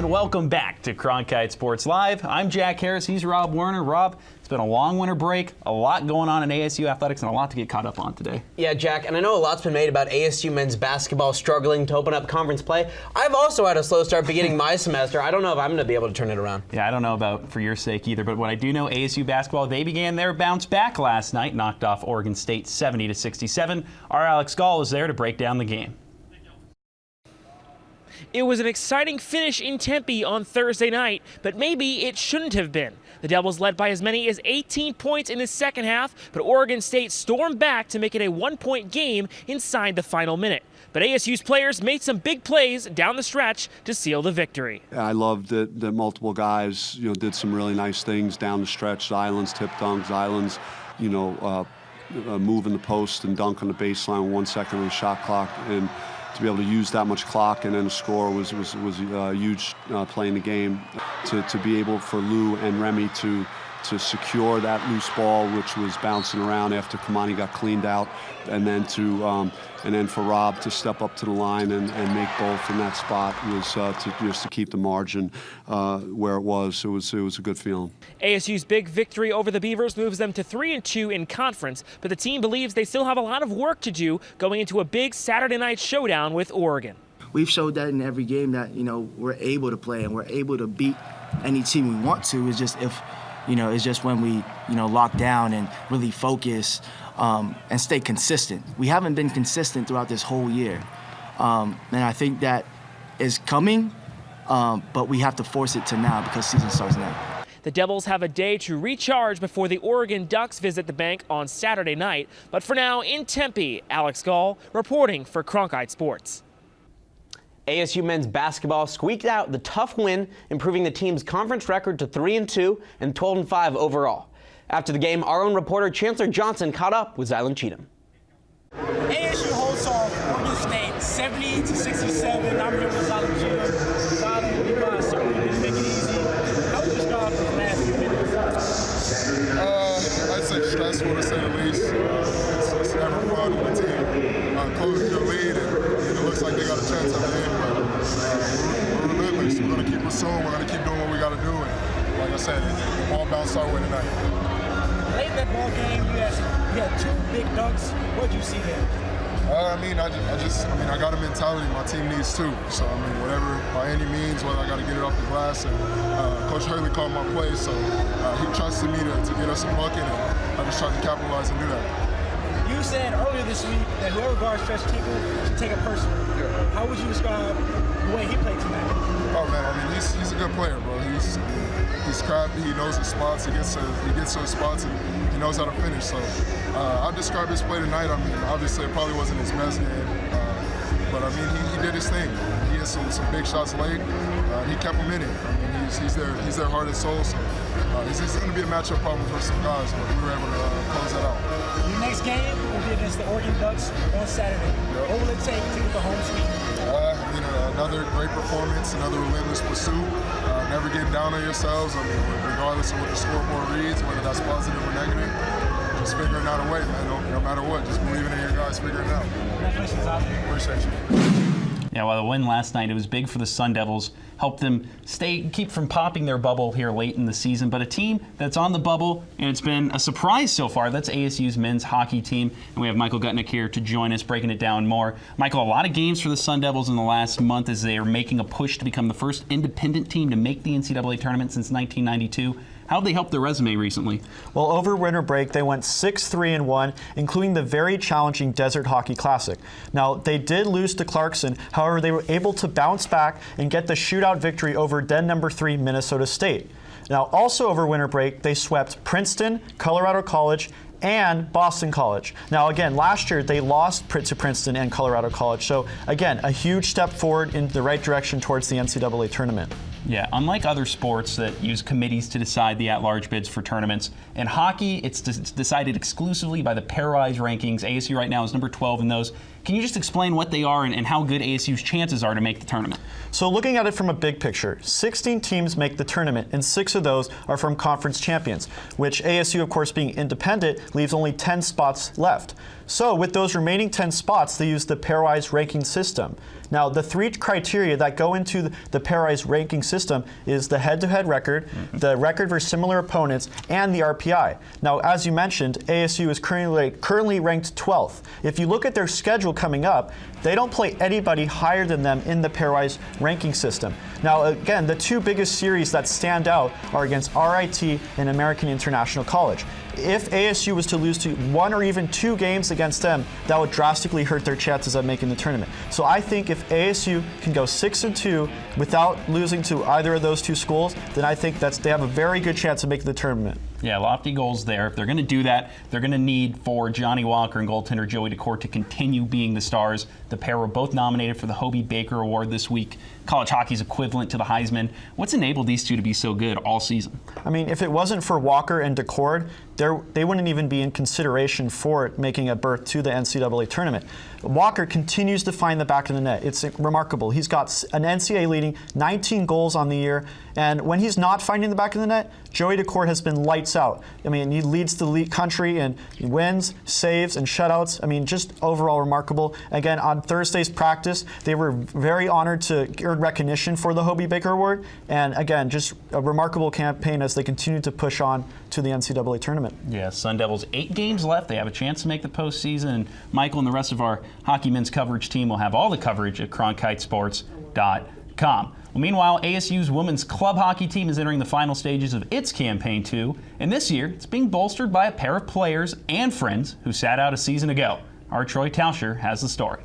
and welcome back to Cronkite Sports Live. I'm Jack Harris. He's Rob Werner. Rob, it's been a long winter break, a lot going on in ASU athletics, and a lot to get caught up on today. Yeah, Jack, and I know a lot's been made about ASU men's basketball struggling to open up conference play. I've also had a slow start beginning my semester. I don't know if I'm going to be able to turn it around. Yeah, I don't know about for your sake either, but what I do know, ASU basketball, they began their bounce back last night, knocked off Oregon State 70-67. Our Alex Gall is there to break down the game. It was an exciting finish in Tempe on Thursday night, but maybe it shouldn't have been. The Devils led by as many as 18 points in the second half, but Oregon State stormed back to make it a one-point game inside the final minute. But ASU's players made some big plays down the stretch to seal the victory. I loved that multiple guys, did some really nice things down the stretch. Islands, tip dunks, islands, moving the post and dunk on the baseline 1 second on the shot clock. And to be able to use that much clock and then score was a huge play in the game. To be able for Lou and Remy to secure that loose ball, which was bouncing around after Kamani got cleaned out, and then for Rob to step up to the line and make both in that spot was to keep the margin where it was. It was a good feeling. ASU's big victory over the Beavers moves them to 3-2 in conference, but the team believes they still have a lot of work to do going into a big Saturday night showdown with Oregon. We've showed that in every game that we're able to play and we're able to beat any team we want to. It's just when we lock down and really focus and stay consistent. We haven't been consistent throughout this whole year, and I think that is coming, but we have to force it to now because season starts now. The Devils have a day to recharge before the Oregon Ducks visit the bank on Saturday night. But for now, in Tempe, Alex Gall reporting for Cronkite Sports. ASU men's basketball squeaked out the tough win, improving the team's conference record to 3-2 and 12-5 overall. After the game, our own reporter Chancellor Johnson caught up with Zylan Cheatham. ASU holds off Oregon State 70-67. I'm here with Zylan Cheatham. Zylan, you guys certainly didn't make it easy. How would you describe the last few minutes? I'd say stressful to say the least. It's never fun when a team closes your lead and it looks like they got a chance at the end, but we're relentless. We're going to keep pursuing. We're going to keep doing what we got to do. And like I said, the ball bounced our way tonight. Late in that ball game, you had two big dunks. What did you see there? I got a mentality my team needs too. So, whatever, by any means, whether I got to get it off the glass. And Coach Hurley called my play, so he trusted me to get us a bucket, and I just tried to capitalize and do that. You said earlier this week that whoever guards Stretch Tinkle should take it personally. Yeah. How would you describe the way he played tonight? Oh man, he's a good player, bro. He's crafty. He knows his spots. He gets to his spots and he knows how to finish. So I'd describe his play tonight. Obviously it probably wasn't his best game, but he did his thing. He had some big shots late. He kept them in it. He's their heart and soul. So he's going to be a matchup problem for some guys, but we were able to close that out. Your next game will be against the Oregon Ducks on Saturday. Yep. What will it take to get the home sweep? Another great performance, another relentless pursuit. Never getting down on yourselves. Regardless of what the scoreboard reads, whether that's positive or negative, just figuring out a way, man. No matter what, just believing in your guys, figuring it out. Congratulations, Alex. Appreciate you. Yeah, while the win last night, it was big for the Sun Devils, helped them keep from popping their bubble here late in the season. But a team that's on the bubble, and it's been a surprise so far, that's ASU's men's hockey team. And we have Michael Gutnick here to join us, breaking it down more. Michael, a lot of games for the Sun Devils in the last month as they are making a push to become the first independent team to make the NCAA tournament since 1992. How have they helped their resume recently? Well, over winter break, they went 6-3-1, including the very challenging Desert Hockey Classic. Now, they did lose to Clarkson. However, they were able to bounce back and get the shootout victory over then number 3 Minnesota State. Now, also over winter break, they swept Princeton, Colorado College, and Boston College. Now, again, last year they lost to Princeton and Colorado College. So, again, a huge step forward in the right direction towards the NCAA tournament. Yeah, unlike other sports that use committees to decide the at-large bids for tournaments, in hockey, it's decided exclusively by the pairwise rankings. ASU right now is number 12 in those. Can you just explain what they are and how good ASU's chances are to make the tournament? So looking at it from a big picture, 16 teams make the tournament, and 6 of those are from conference champions, which ASU, of course, being independent, leaves only 10 spots left. So with those remaining 10 spots, they use the pairwise ranking system. Now, the 3 criteria that go into the pairwise ranking system is the head-to-head record, the record for similar opponents, and the RPI. Now, as you mentioned, ASU is currently ranked 12th. If you look at their schedule coming up, they don't play anybody higher than them in the pairwise ranking system. Now, again, the 2 biggest series that stand out are against RIT and American International College. If ASU was to lose to 1 or even 2 games against them, that would drastically hurt their chances of making the tournament. So I think if ASU can go 6-2 without losing to either of those 2 schools, then I think they have a very good chance of making the tournament. Yeah, lofty goals there. If they're going to do that, they're going to need for Johnny Walker and goaltender Joey DeCourt to continue being the stars. The pair were both nominated for the Hobie Baker Award this week, college hockey's equivalent to the Heisman. What's enabled these 2 to be so good all season? I mean, if it wasn't for Walker and DeCourt, they wouldn't even be in consideration for making a berth to the NCAA tournament. Walker continues to find the back of the net. It's remarkable. He's got an NCAA leading 19 goals on the year, and when he's not finding the back of the net, Joey DeCourt has been lights out. I mean, he leads the country in wins, saves, and shutouts. I mean, just overall remarkable. Again, on Thursday's practice, they were very honored to earn recognition for the Hobie Baker Award, and again, just a remarkable campaign as they continue to push on to the NCAA tournament. Yeah, Sun Devils 8 games left. They have a chance to make the postseason, and Michael and the rest of our Hockey Men's coverage team will have all the coverage at cronkitesports.com. Well, meanwhile, ASU's women's club hockey team is entering the final stages of its campaign too, and this year it's being bolstered by a pair of players and friends who sat out a season ago. Our Troy Tauscher has the story.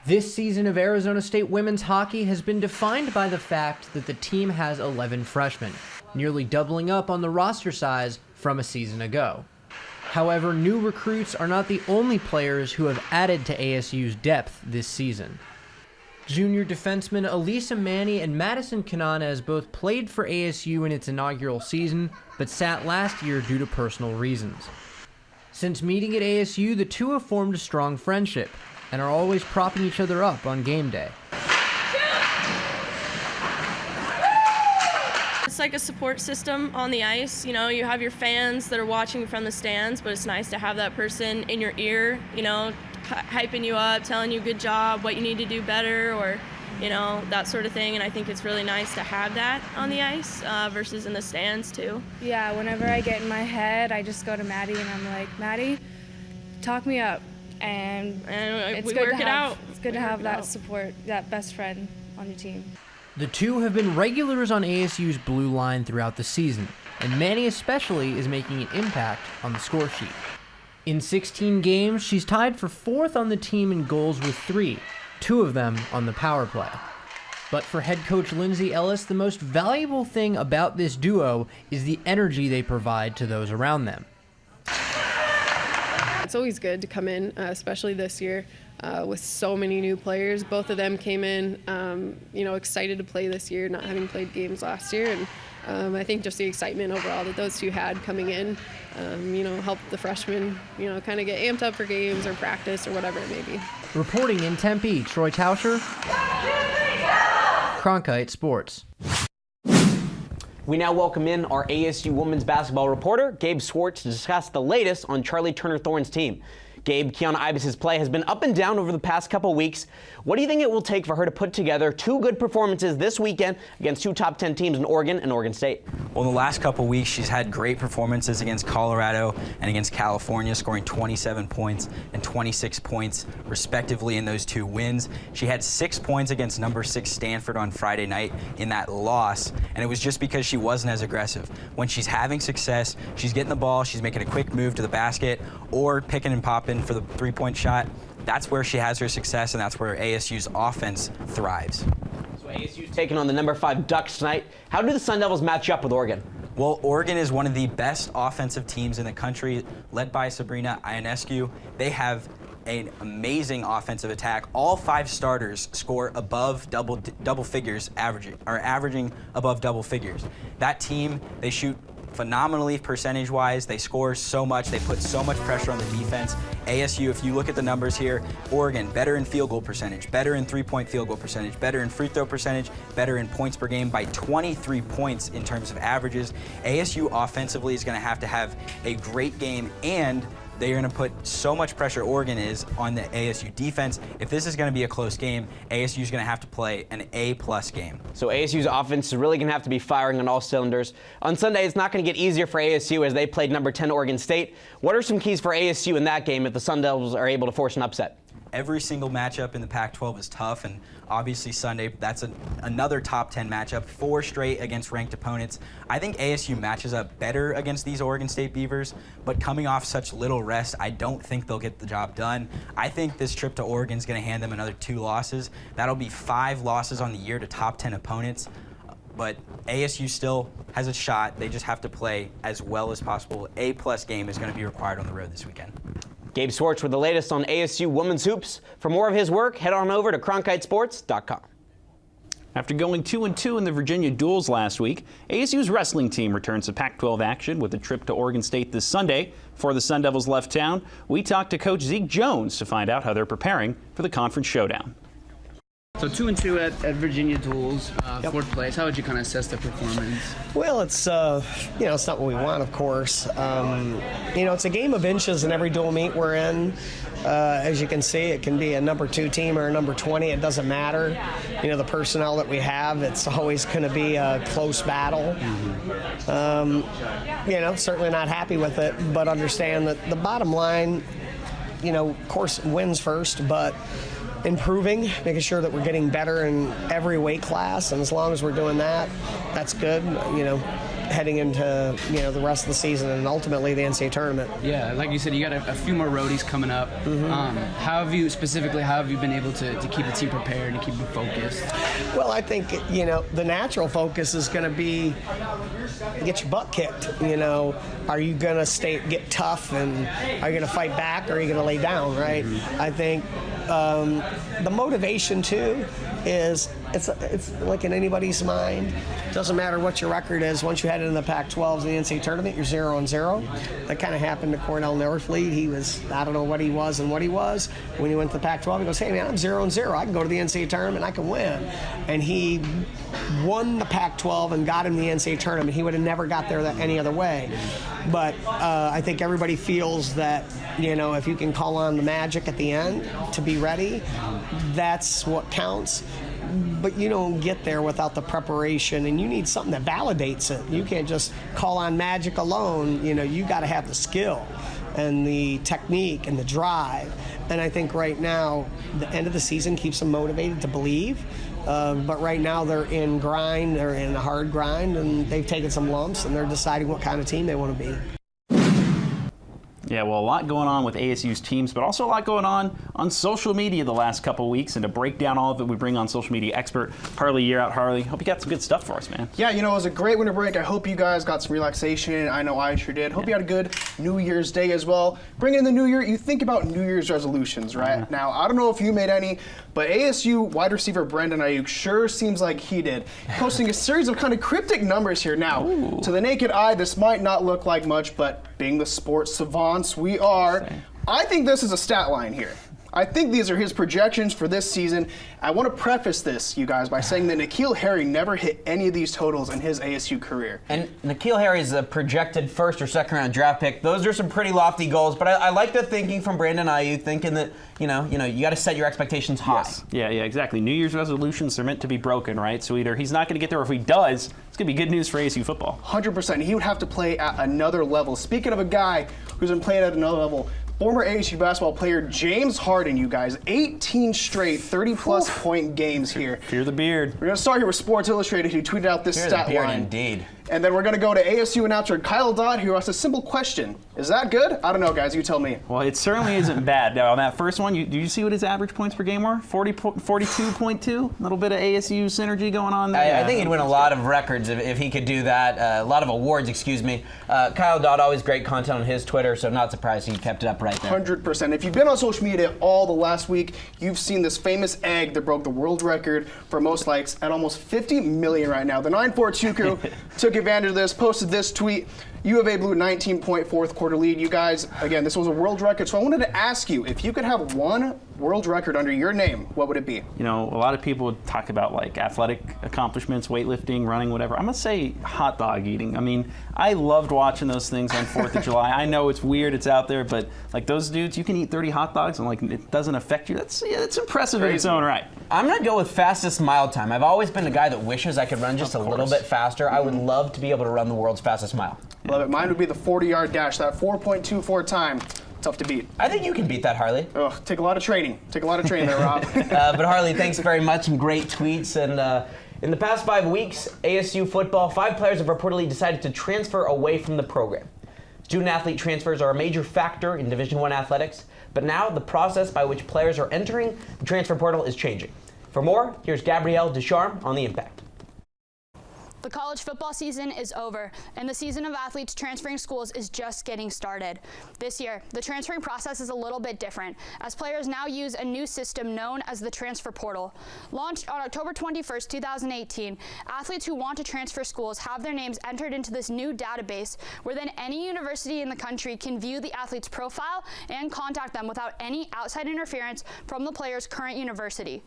This season of Arizona State women's hockey has been defined by the fact that the team has 11 freshmen, nearly doubling up on the roster size from a season ago. However, new recruits are not the only players who have added to ASU's depth this season. Junior defensemen Elisa Manny and Madison Cananez both played for ASU in its inaugural season, but sat last year due to personal reasons. Since meeting at ASU, the 2 have formed a strong friendship and are always propping each other up on game day. It's like a support system on the ice. You know, you have your fans that are watching from the stands, but it's nice to have that person in your ear, you know, hyping you up, telling you good job, what you need to do better, or, you know, that sort of thing. And I think it's really nice to have that on the ice versus in the stands too. Yeah, whenever I get in my head, I just go to Maddie and I'm like, Maddie, talk me up. And it's we good work to it have, out. It's good to have that support, that best friend on your team. The 2 have been regulars on ASU's blue line throughout the season, and Manny especially is making an impact on the score sheet. In 16 games, she's tied for 4th on the team in goals with 3, 2 of them on the power play. But for head coach Lindsay Ellis, the most valuable thing about this duo is the energy they provide to those around them. It's always good to come in, especially this year, with so many new players. Both of them came in, excited to play this year, not having played games last year. And I think just the excitement overall that those 2 had coming in, helped the freshmen, kind of get amped up for games or practice or whatever it may be. Reporting in Tempe, Troy Tauscher, Cronkite Sports. We now welcome in our ASU women's basketball reporter, Gabe Swartz, to discuss the latest on Charlie Turner-Thorne's team. Gabe, Kiana Ibis' play has been up and down over the past couple weeks. What do you think it will take for her to put together 2 good performances this weekend against 2 top 10 teams in Oregon and Oregon State? Well, in the last couple weeks, she's had great performances against Colorado and against California, scoring 27 points and 26 points, respectively, in those 2 wins. She had 6 points against number 6 Stanford on Friday night in that loss, and it was just because she wasn't as aggressive. When she's having success, she's getting the ball, she's making a quick move to the basket, or picking and popping for the 3-point shot. That's where she has her success, and that's where ASU's offense thrives. So ASU's taking on the number 5 Ducks tonight. How do the Sun Devils match up with Oregon? Well, Oregon is one of the best offensive teams in the country, led by Sabrina Ionescu. They have an amazing offensive attack. All 5 starters score above double figures, averaging above double figures. That team, they shoot phenomenally percentage-wise. They score so much. They put so much pressure on the defense. ASU, if you look at the numbers here, Oregon, better in field goal percentage, better in three-point field goal percentage, better in free throw percentage, better in points per game by 23 points in terms of averages. ASU offensively is going to have a great game, and they're going to put so much pressure, Oregon is, on the ASU defense. If this is going to be a close game, ASU is going to have to play an A-plus game. So ASU's offense is really going to have to be firing on all cylinders. On Sunday, it's not going to get easier for ASU as they played number 10 Oregon State. What are some keys for ASU in that game if the Sun Devils are able to force an upset? Every single matchup in the Pac-12 is tough, and obviously Sunday, that's another top 10 matchup, 4 straight against ranked opponents. I think ASU matches up better against these Oregon State Beavers, but coming off such little rest, I don't think they'll get the job done. I think this trip to Oregon is going to hand them another 2 losses. That'll be 5 losses on the year to top 10 opponents. But ASU still has a shot. They just have to play as well as possible. A-plus game is going to be required on the road this weekend. Gabe Swartz with the latest on ASU women's hoops. For more of his work, head on over to cronkitesports.com. After going 2-2 in the Virginia Duels last week, ASU's wrestling team returns to Pac-12 action with a trip to Oregon State this Sunday. Before the Sun Devils left town, we talked to Coach Zeke Jones to find out how they're preparing for the conference showdown. So 2-2 at Virginia Duels, 4th place. How would you kind of assess the performance? Well, it's it's not what we want, of course. It's a game of inches in every dual meet we're in. As you can see, it can be a number 2 team or a number 20. It doesn't matter. The personnel that we have, it's always going to be a close battle. Certainly not happy with it, but understand that the bottom line, of course, wins first, but improving, making sure that we're getting better in every weight class, and as long as we're doing that, that's good, heading into, the rest of the season and ultimately the NCAA Tournament. Yeah, like you said, you got a few more roadies coming up. How have you been able to keep the team prepared and keep them focused? Well, I think, the natural focus is going to be get your butt kicked. Are you going to get tough, and are you going to fight back, or are you going to lay down, right? I think the motivation too is it's like in anybody's mind. Doesn't matter what your record is. Once you head into the Pac-12s and the NCAA Tournament, you're 0-0. That kind of happened to Cornell Norfleet. He was, I don't know what he was and what he was. When he went to the Pac-12, he goes, hey man, I'm 0-0. I can go to the NCAA Tournament. I can win. And he won the Pac-12 and got him the NCAA Tournament. He would have never got there any other way. But I think everybody feels that, if you can call on the magic at the end to be ready, that's what counts. But you don't get there without the preparation, and you need something that validates it. You can't just call on magic alone. You got to have the skill and the technique and the drive. And I think right now, the end of the season keeps them motivated to believe. But right now they're in grind, they're in a hard grind, and they've taken some lumps, and they're deciding what kind of team they want to be. Yeah, well, a lot going on with ASU's teams, but also a lot going on social media the last couple of weeks. And to break down all of it, we bring on social media expert Harley Year Out. Harley, hope you got some good stuff for us, man. Yeah, it was a great winter break. I hope you guys got some relaxation. I know I sure did. Hope you had a good New Year's Day as well. Bring in the new year, you think about New Year's resolutions, right? Now, I don't know if you made any, but ASU wide receiver Brandon Ayuk sure seems like he did, posting a series of kind of cryptic numbers here. Now, to the naked eye, this might not look like much, but being the sports savants we are, I think this is a stat line here. I think these are his projections for this season. I want to preface this, you guys, by saying that N'Keal Harry never hit any of these totals in his ASU career. And N'Keal Harry is a projected 1st or 2nd round draft pick. Those are some pretty lofty goals, but I like the thinking from Brandon Ayuk, thinking that you got to set your expectations high. Yes. Yeah, exactly. New Year's resolutions are meant to be broken, right? So either he's not going to get there, or if he does, it's going to be good news for ASU football. 100%. He would have to play at another level. Speaking of a guy who's been playing at another level, former ASU basketball player James Harden, you guys. 18 straight 30-plus point games here. Fear the beard. We're going to start here with Sports Illustrated, who tweeted out this stat line. Indeed. And then we're going to go to ASU announcer Kyle Dodd, who asked a simple question. Is that good? I don't know, guys. You tell me. Well, it certainly isn't bad. Now, on that first one, do you see what his average points per game were? 42.2? A little bit of ASU synergy going on there. I think he'd win a lot of records if he could do that. A lot of awards, excuse me. Kyle Dodd, always great content on his Twitter, so not surprised he kept it up right there. 100%. If you've been on social media all the last week, you've seen this famous egg that broke the world record for most likes at almost 50 million right now. The 942 crew took took advantage of this, posted this tweet. U of A blew a 19-point fourth quarter lead. You guys, again, this was a world record, so I wanted to ask you, if you could have one world record under your name, what would it be? You know, a lot of people would talk about like athletic accomplishments, weightlifting, running, whatever. I'm gonna say hot dog eating. I mean, I loved watching those things on 4th of July. I know it's weird, it's out there, but like those dudes, you can eat 30 hot dogs and like it doesn't affect you. That's impressive in its own right. I'm gonna go with fastest mile time. I've always been a guy that wishes I could run just a little bit faster. I would love to be able to run the world's fastest mile. Love it. Mine would be the 40-yard dash, that 4.24 time. Tough to beat. I think you can beat that, Harley. Ugh, take a lot of training. Take a lot of training there, Rob. But Harley, thanks very much, and great tweets. And in the past 5 weeks, ASU football, 5 players have reportedly decided to transfer away from the program. Student-athlete transfers are a major factor in Division I athletics, but now the process by which players are entering the transfer portal is changing. For more, here's Gabrielle Descharmes on the impact. The college football season is over, and the season of athletes transferring schools is just getting started. This year, the transferring process is a little bit different, as players now use a new system known as the transfer portal. Launched on October 21st, 2018, athletes who want to transfer schools have their names entered into this new database, where then any university in the country can view the athlete's profile and contact them without any outside interference from the player's current university.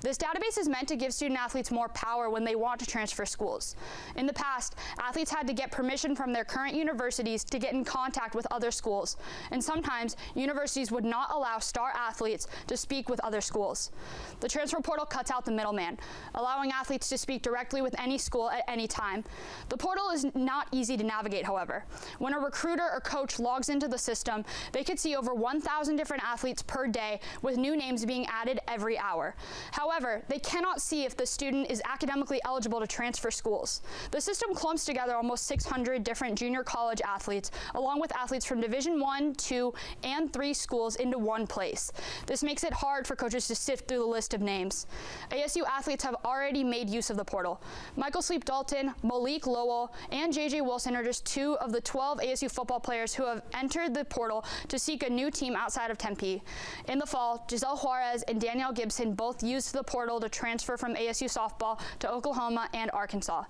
This database is meant to give student athletes more power when they want to transfer schools. In the past, athletes had to get permission from their current universities to get in contact with other schools, and sometimes universities would not allow star athletes to speak with other schools. The transfer portal cuts out the middleman, allowing athletes to speak directly with any school at any time. The portal is not easy to navigate, however. When a recruiter or coach logs into the system, they could see over 1,000 different athletes per day, with new names being added every hour. However, they cannot see if the student is academically eligible to transfer schools. The system clumps together almost 600 different junior college athletes, along with athletes from Division I, II, and III schools into one place. This makes it hard for coaches to sift through the list of names. ASU athletes have already made use of the portal. Michael Sleep Dalton, Malik Lowell, and JJ Wilson are just 2 of the 12 ASU football players who have entered the portal to seek a new team outside of Tempe. In the fall, Giselle Juarez and Danielle Gibson both used the portal to transfer from ASU softball to Oklahoma and Arkansas.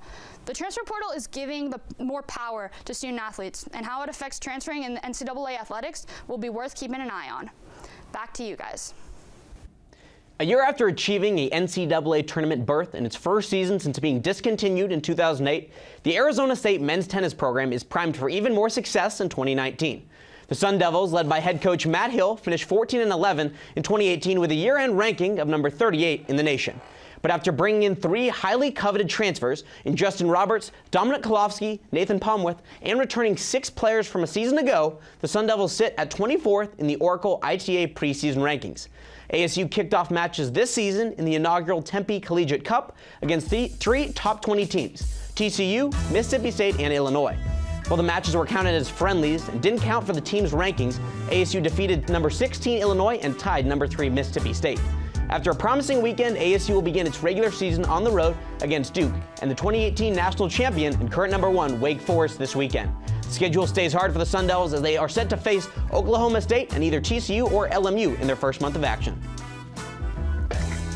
The transfer portal is giving more power to student athletes, and how it affects transferring in the NCAA athletics will be worth keeping an eye on. Back to you guys. A year after achieving a NCAA Tournament berth in its first season since being discontinued in 2008, the Arizona State men's tennis program is primed for even more success in 2019. The Sun Devils, led by head coach Matt Hill, finished 14-11 in 2018 with a year-end ranking of number 38 in the nation. But after bringing in 3 highly coveted transfers in Justin Roberts, Dominic Kolofsky, Nathan Pomwith, and returning 6 players from a season ago, the Sun Devils sit at 24th in the Oracle ITA preseason rankings. ASU kicked off matches this season in the inaugural Tempe Collegiate Cup against the 3 top 20 teams: TCU, Mississippi State, and Illinois. While the matches were counted as friendlies and didn't count for the team's rankings, ASU defeated number 16 Illinois and tied number 3 Mississippi State. After a promising weekend, ASU will begin its regular season on the road against Duke and the 2018 national champion and current number 1 Wake Forest this weekend. The schedule stays hard for the Sun Devils as they are set to face Oklahoma State and either TCU or LMU in their first month of action.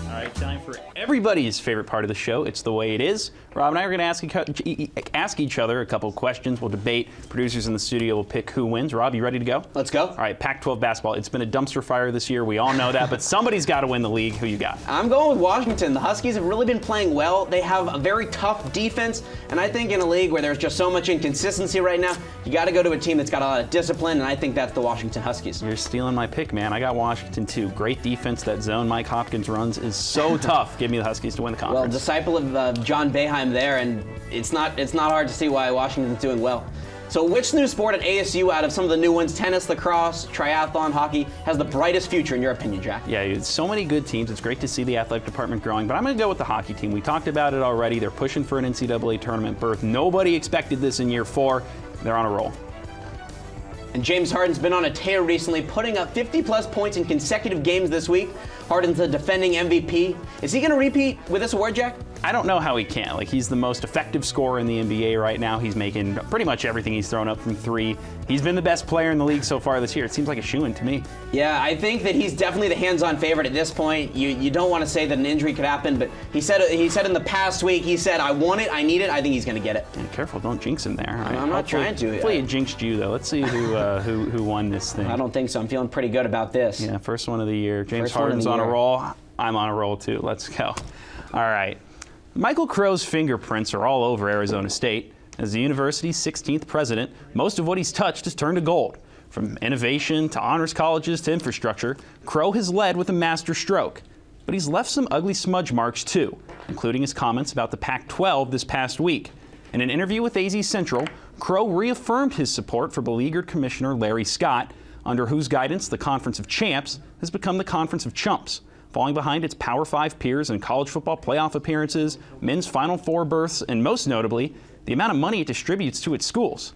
All right, time for everybody's favorite part of the show. It's the way it is. Rob and I are going to ask each other a couple of questions. We'll debate. Producers in the studio will pick who wins. Rob, you ready to go? Let's go. All right, Pac-12 basketball. It's been a dumpster fire this year. We all know that, but somebody's got to win the league. Who you got? I'm going with Washington. The Huskies have really been playing well. They have a very tough defense, and I think in a league where there's just so much inconsistency right now, you got to go to a team that's got a lot of discipline, and I think that's the Washington Huskies. You're stealing my pick, man. I got Washington too. Great defense. That zone Mike Hopkins runs is so tough. Give me the Huskies to win the conference. Well, disciple of John Boeheim there, and it's not hard to see why Washington's doing well. So which new sport at ASU out of some of the new ones, tennis, lacrosse, triathlon, hockey, has the brightest future in your opinion, Jack? Yeah, so many good teams. It's great to see the athletic department growing, but I'm going to go with the hockey team. We talked about it already. They're pushing for an NCAA tournament berth. Nobody expected this in year 4. They're on a roll. And James Harden's been on a tear recently, putting up 50-plus points in consecutive games this week. Harden's the defending MVP. Is he going to repeat with this award, Jack? I don't know how he can't. Like, he's the most effective scorer in the NBA right now. He's making pretty much everything he's thrown up from three. He's been the best player in the league so far this year. It seems like a shoo-in to me. Yeah, I think that he's definitely the hands-on favorite at this point. You don't want to say that an injury could happen, but he said in the past week, he said, I want it, I need it, I think he's going to get it. Yeah, careful, don't jinx him there. Right? I'm not trying to. Hopefully it jinxed you, though. Let's see who won this thing. I don't think so. I'm feeling pretty good about this. Yeah, first one of the year. James Harden's on a roll. I'm on a roll, too. Let's go. All right. Michael Crow's fingerprints are all over Arizona State. As the university's 16th president, most of what he's touched has turned to gold. From innovation to honors colleges to infrastructure, Crow has led with a master stroke. But he's left some ugly smudge marks too, including his comments about the Pac-12 this past week. In an interview with AZ Central, Crow reaffirmed his support for beleaguered Commissioner Larry Scott, under whose guidance the Conference of Champs has become the Conference of Chumps, falling behind its Power 5 peers in college football playoff appearances, men's Final Four berths, and most notably, the amount of money it distributes to its schools.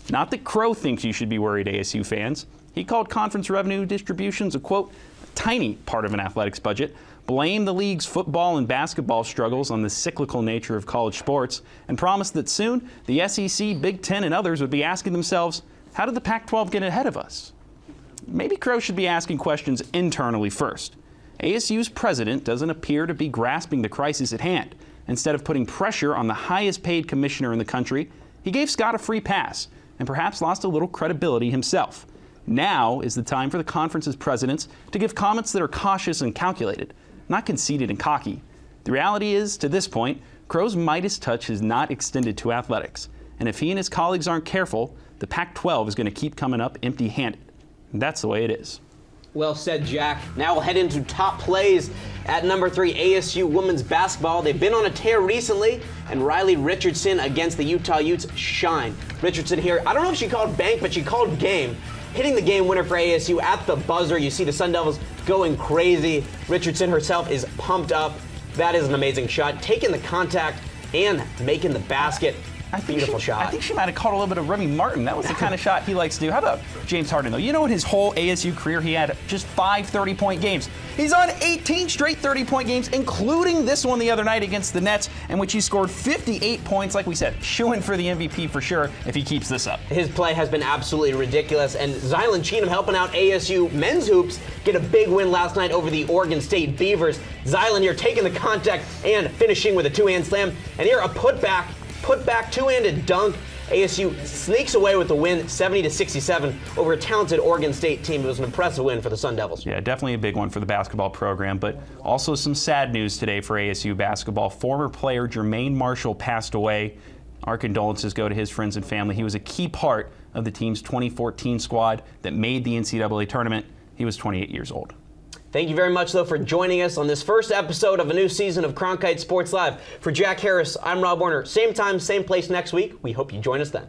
Not that Crow thinks you should be worried, ASU fans. He called conference revenue distributions a, quote, tiny part of an athletics budget, blamed the league's football and basketball struggles on the cyclical nature of college sports, and promised that soon the SEC, Big Ten, and others would be asking themselves, how did the Pac-12 get ahead of us? Maybe Crow should be asking questions internally first. ASU's president doesn't appear to be grasping the crisis at hand. Instead of putting pressure on the highest paid commissioner in the country, he gave Scott a free pass and perhaps lost a little credibility himself. Now is the time for the conference's presidents to give comments that are cautious and calculated, not conceited and cocky. The reality is, to this point, Crow's Midas touch has not extended to athletics. And if he and his colleagues aren't careful, the Pac-12 is going to keep coming up empty-handed. And that's the way it is. Well said, Jack. Now we'll head into top plays at number 3, ASU women's basketball. They've been on a tear recently, and Riley Richardson against the Utah Utes shine. Richardson here, I don't know if she called bank, but she called game. Hitting the game winner for ASU at the buzzer. You see the Sun Devils going crazy. Richardson herself is pumped up. That is an amazing shot. Taking the contact and making the basket. Beautiful shot. I think she might have caught a little bit of Remy Martin. That was the kind of shot he likes to do. How about James Harden, though? You know, in his whole ASU career, he had just 5 30-point games. He's on 18 straight 30-point games, including this one the other night against the Nets, in which he scored 58 points. Like we said, shoo-in for the MVP for sure if he keeps this up. His play has been absolutely ridiculous, and Zylan Cheatham helping out ASU men's hoops get a big win last night over the Oregon State Beavers. Zylan here taking the contact and finishing with a two-hand slam, and here a putback two-handed dunk. ASU sneaks away with the win, 70-67 over a talented Oregon State team. It was an impressive win for the Sun Devils. Yeah, definitely a big one for the basketball program, but also some sad news today for ASU basketball. Former player Jermaine Marshall passed away. Our condolences go to his friends and family. He was a key part of the team's 2014 squad that made the NCAA tournament. He was 28 years old. Thank you very much, though, for joining us on this first episode of a new season of Cronkite Sports Live. For Jack Harris, I'm Rob Werner. Same time, same place next week. We hope you join us then.